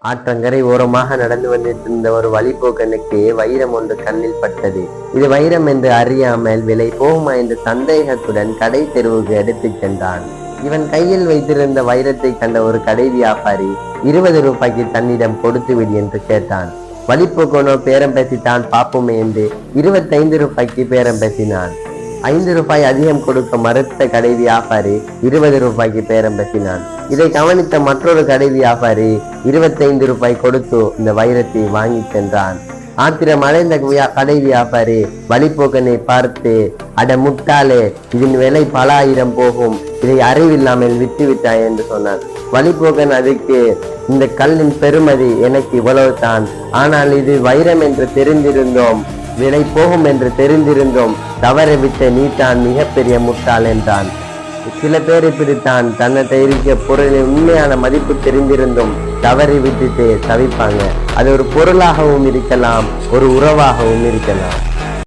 ஆற்றங்கரை ஓரமாக நடந்து வந்திருந்த ஒரு வழிபோக்கனுக்கு வைரம் ஒன்று கண்ணில் பட்டது. இது வைரம் என்று அறியாமல் விலை போகுமா என்ற சந்தேகத்துடன் கடை தெருவுக்கு எடுத்துச் சென்றான். இவன் கையில் வைத்திருந்த வைரத்தை கண்ட ஒரு கடை வியாபாரி 20 ரூபாய்க்கு தன்னிடம் கொடுத்து விடு என்று கேட்டான். வழிபோக்கனோ பேரம் பேசித்தான் பார்ப்போமே என்று 25 ரூபாய்க்கு பேரம் பேசினான். 5 ரூபாய் அதிகம் கொடுக்க மறுத்த கடை வியாபாரி 20 ரூபாய்க்கு பேரம் பேசினான். இதை கவனித்த மற்றொரு கடை வியாபாரி 25 ரூபாய் கொடுத்து இந்த வைரத்தை வாங்கி சென்றான். ஆத்திரம் அடைந்த கடை வியாபாரி வழிபோக்கனை பார்த்து, அட முட்டாளே, இதன் விலை பல ஆயிரம் போகும், இதை அறிவில்லாமல் விட்டு விட்டாய் என்று சொன்னான். வழிபோக்கன் அதுக்கு, இந்த கல்லின் பெருமதி எனக்கு இவ்வளவுதான், ஆனால் இது வைரம் என்று தெரிந்திருந்தோம், விலை போகும் என்று தெரிந்திருந்தோம், தவற விட்ட நீதான் மிகப்பெரிய முட்டாள் என்றான். சில பேர் இப்படித்தான், தன்னை இருக்க பொருளின் உண்மையான மதிப்பு தெரிந்திருந்தும் தவறி விட்டுட்டு தவிப்பாங்க. அது ஒரு பொருளாகவும் இருக்கலாம், ஒரு உறவாகவும் இருக்கலாம்.